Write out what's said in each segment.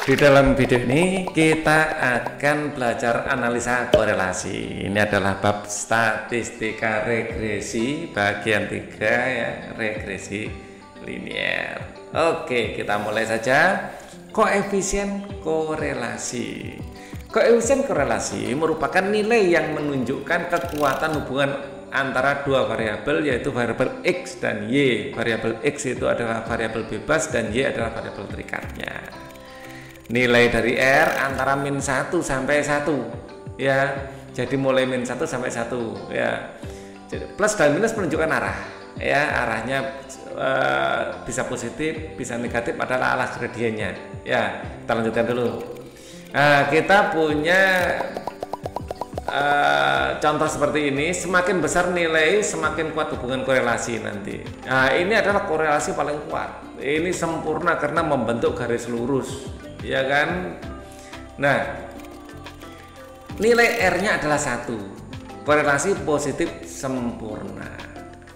Di dalam video ini kita akan belajar analisa korelasi. Ini adalah bab statistika regresi bagian 3 ya, regresi linear. Oke, kita mulai saja. Koefisien korelasi. Koefisien korelasi merupakan nilai yang menunjukkan kekuatan hubungan antara dua variabel, yaitu variabel X dan Y. Variabel X itu adalah variabel bebas dan Y adalah variabel terikatnya. Nilai dari R antara min 1 sampai 1 ya. Jadi mulai min 1 sampai 1 ya. Jadi plus dan minus menunjukkan arah ya. Arahnya bisa positif, bisa negatif, adalah alas gradiennya ya. Kita lanjutkan dulu. Nah, kita punya contoh seperti ini. Semakin besar nilai, semakin kuat hubungan korelasi nanti. Nah, ini adalah korelasi paling kuat. Ini sempurna karena membentuk garis lurus, ya kan? Nah, nilai R-nya adalah 1. Korelasi positif sempurna.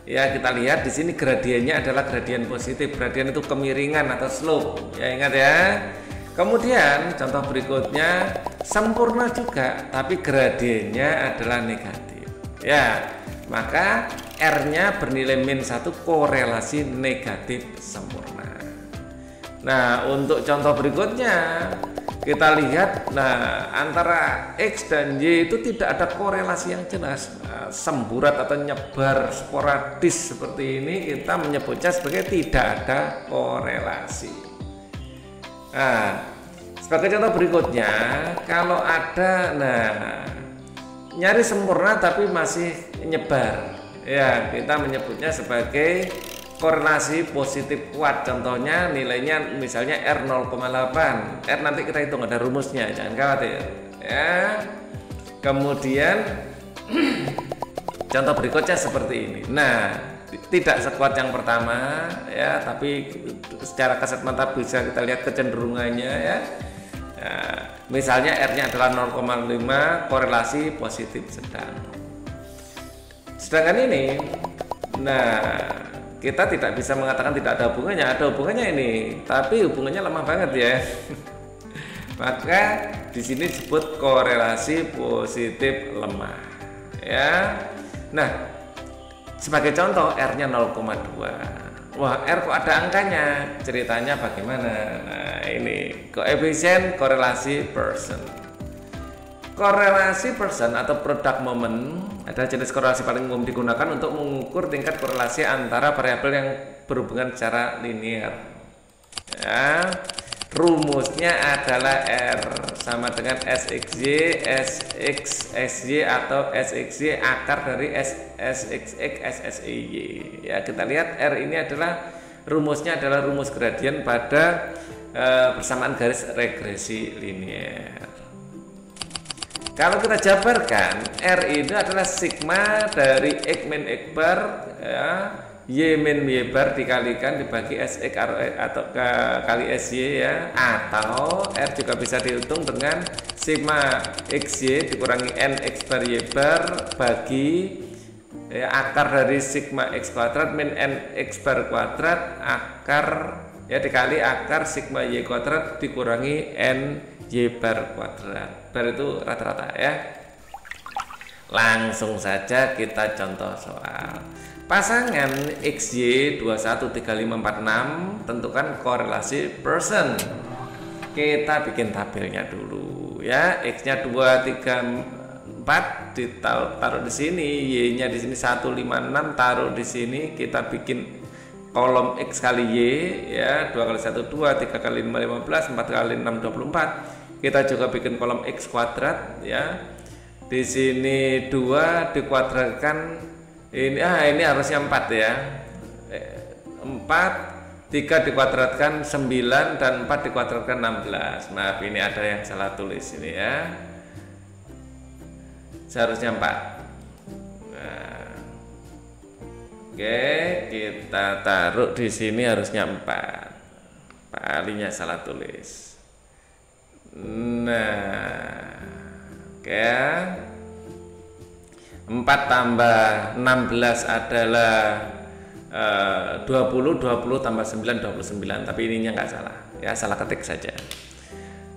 Ya, kita lihat di sini gradiennya adalah gradien positif. Gradien itu kemiringan atau slope. Ya, ingat ya. Kemudian contoh berikutnya sempurna juga, tapi gradiennya adalah negatif. Ya, maka R-nya bernilai min 1, korelasi negatif sempurna. Nah, untuk contoh berikutnya kita lihat, nah, antara X dan Y itu tidak ada korelasi yang jelas, semburat atau nyebar sporadis seperti ini kita menyebutnya sebagai tidak ada korelasi. Nah, sebagai contoh berikutnya, kalau ada, nah, nyaris sempurna tapi masih nyebar, ya, kita menyebutnya sebagai korelasi positif kuat. Contohnya nilainya misalnya R 0,8. R nanti kita hitung, ada rumusnya, jangan khawatir ya. Kemudian contoh berikutnya seperti ini. Nah, tidak sekuat yang pertama ya, tapi secara kasat mata bisa kita lihat kecenderungannya ya. Nah, misalnya R-nya adalah 0,5, korelasi positif sedang. Sedangkan ini, nah, kita tidak bisa mengatakan tidak ada hubungannya, ada hubungannya ini, tapi hubungannya lemah banget ya. Maka di sini disebut korelasi positif lemah ya. Nah, sebagai contoh R-nya 0,2. Wah, R kok ada angkanya? Ceritanya bagaimana? Nah, ini koefisien korelasi Pearson. Korelasi Pearson atau product moment adalah jenis korelasi paling umum digunakan untuk mengukur tingkat korelasi antara variabel yang berhubungan secara linear. Ya, rumusnya adalah R sama dengan SXY, SXSY atau SXY akar dari SXX, SSY. Ya, kita lihat R ini adalah rumusnya adalah rumus gradien pada persamaan garis regresi linear. Kalau kita jabarkan, R ini adalah sigma dari X min X bar ya, Y min Y bar dikalikan dibagi SX atau kali SY ya, atau R juga bisa dihitung dengan sigma XY dikurangi N X bar Y bar bagi ya, akar dari sigma X kuadrat min N X bar kuadrat akar ya dikali akar sigma Y kuadrat dikurangi N Y bar kuadrat. Bar itu rata-rata ya. Langsung saja kita contoh soal. Pasangan XY 213546 tentukan korelasi Pearson. Kita bikin tabelnya dulu ya. X-nya 234 ditaruh di sini, Y-nya di sini 156 taruh di sini, kita bikin kolom X kali Y ya, 2 kali 1 2, 3 kali 5 15, 4 kali 6 24. Kita juga bikin kolom X kuadrat ya. Di sini 2 dikuadratkan ini harusnya 4 ya. 4, 3 dikuadratkan 9 dan 4 dikuadratkan 16. Maaf, ini ada yang salah tulis ini ya. Seharusnya 4. Nah, oke, kita taruh di sini harusnya 4. Pak Alinya salah tulis. Nah, oke. 4 tambah 16 adalah 20 tambah 9 29, tapi ininya nggak salah ya, salah ketik saja.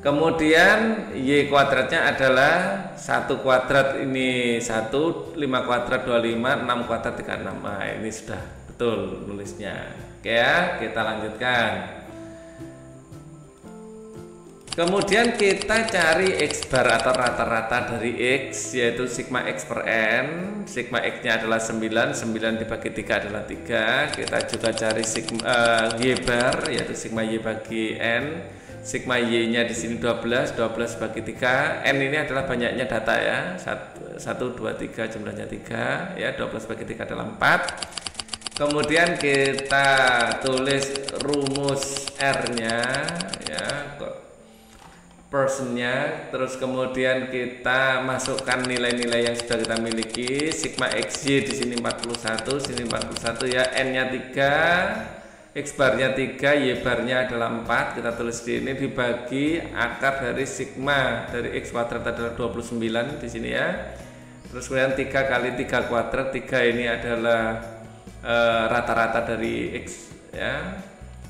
Kemudian Y kuadratnya adalah 1 kuadrat ini 1, 5 kuadrat 25, 6 kuadrat 36. Nah, ini sudah betul nulisnya. Oke ya, kita lanjutkan. Kemudian kita cari X bar atau rata-rata dari X, yaitu sigma X per N. Sigma X nya adalah 9, 9 dibagi 3 adalah 3. Kita juga cari sigma Y bar, yaitu sigma Y bagi N. Sigma Y nya di sini 12, 12 bagi 3. N ini adalah banyaknya data ya, 1, 2, 3 jumlahnya 3 ya, 12 bagi 3 adalah 4. Kemudian kita tulis rumus R nya ya, personnya, terus kemudian kita masukkan nilai-nilai yang sudah kita miliki. Sigma XY di sini 41, sini 41 ya, N nya 3, X barnya 3, Y barnya adalah 4. Kita tulis di ini dibagi akar dari sigma dari X kuadrat adalah 29 di sini ya. Terus kemudian 3 kali 3 kuadrat, 3 ini adalah rata-rata dari X ya.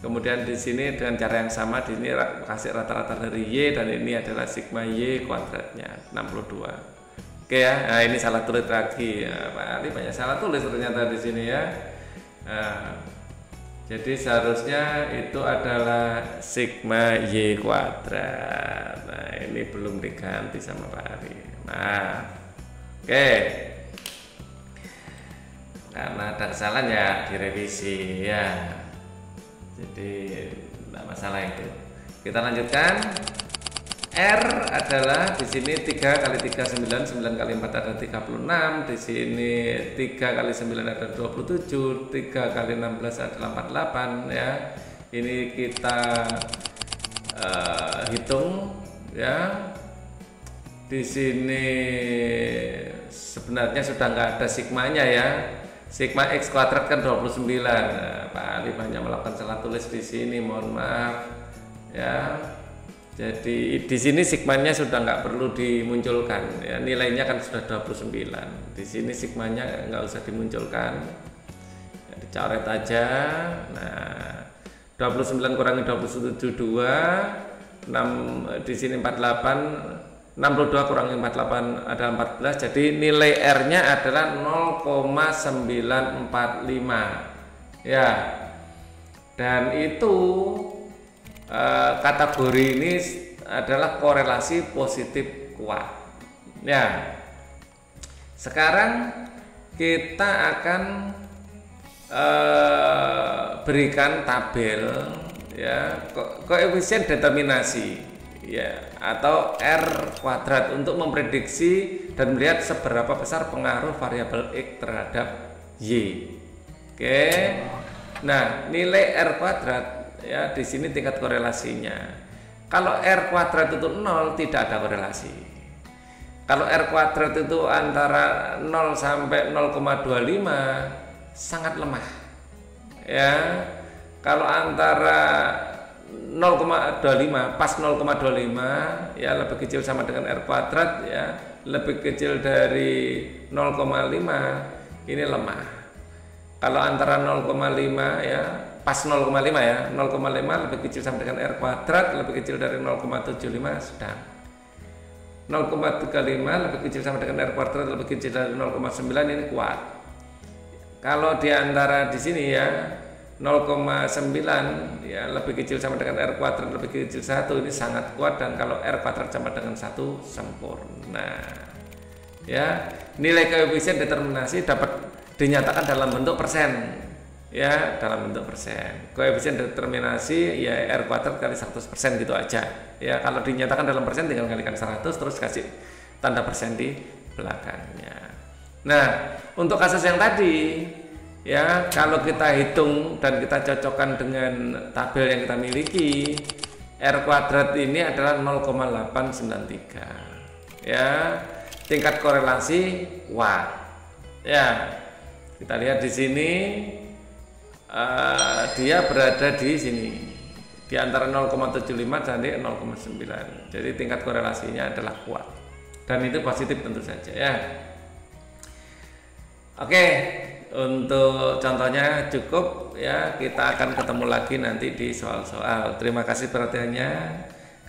Kemudian di sini dengan cara yang sama, di sini kasih rata-rata dari Y, dan ini adalah sigma Y kuadratnya 62. Oke ya, nah ini salah tulis lagi ya, Pak Ali banyak salah tulis ternyata di sini ya. Jadi seharusnya itu adalah sigma Y kuadrat. Nah ini belum diganti sama Pak Ari. Nah oke, karena ada kesalahan ya direvisi ya. Jadi tidak masalah itu. Kita lanjutkan. R adalah di sini 3 kali 3 9, 9 kali 4 ada 36, di sini 3 kali 9 ada 27, 3 kali 16 adalah 48 ya. Ini kita hitung ya. Di sini sebenarnya sudah nggak ada sigmanya ya. Sigma X kuadrat kan 29. Nah, Pak Ali banyak melakukan salah tulis di sini, mohon maaf ya. Jadi di sini sigmanya sudah nggak perlu dimunculkan ya, nilainya kan sudah 29. Di sini sigmanya nggak usah dimunculkan ya, dicoret aja. Nah 29 kurangi 27 2, 6 di sini 48, 62 kurangi 48 ada 14. Jadi nilai R nya adalah 0,945 ya, dan itu kategori ini adalah korelasi positif kuat ya. Sekarang kita akan berikan tabel ya, koefisien determinasi ya, atau R kuadrat untuk memprediksi dan melihat seberapa besar pengaruh variabel X terhadap Y. Oke. Nah, nilai R kuadrat ya, di sini tingkat korelasinya. Kalau R kuadrat itu 0, tidak ada korelasi. Kalau R kuadrat itu antara 0 sampai 0,25 sangat lemah ya. Kalau antara 0,25 pas 0,25 ya, lebih kecil sama dengan R kuadrat ya, lebih kecil dari 0,5 ini lemah. Kalau antara 0,5 ya, pas 0,5 ya, 0,5 lebih kecil sama dengan R kuadrat, lebih kecil dari 0,75 sedang. 0,35 lebih kecil sama dengan R kuadrat, lebih kecil dari 0,9 ini kuat. Kalau di antara di sini ya 0,9 ya, lebih kecil sama dengan R kuadrat, lebih kecil 1, ini sangat kuat. Dan kalau R kuadrat sama dengan 1 sempurna ya. Nilai koefisien determinasi dapat dinyatakan dalam bentuk persen ya, dalam bentuk persen. Koefisien determinasi ya R kuadrat kali 100% gitu aja ya. Kalau dinyatakan dalam persen tinggal kalikan 100 terus kasih tanda persen di belakangnya. Nah untuk kasus yang tadi ya, kalau kita hitung dan kita cocokkan dengan tabel yang kita miliki, R kuadrat ini adalah 0,893 ya. Tingkat korelasi kuat ya. Kita lihat di sini dia berada di sini di antara 0,75 dan 0,9. Jadi tingkat korelasinya adalah kuat dan itu positif tentu saja ya. Oke, untuk contohnya cukup ya, kita akan ketemu lagi nanti di soal-soal. Terima kasih perhatiannya.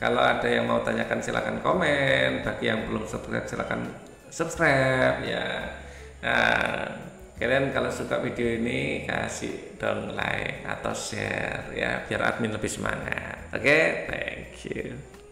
Kalau ada yang mau tanyakan silakan komen, bagi yang belum subscribe silakan subscribe ya. Nah, kalian kalau suka video ini kasih dong like atau share ya biar admin lebih semangat. Oke, thank you.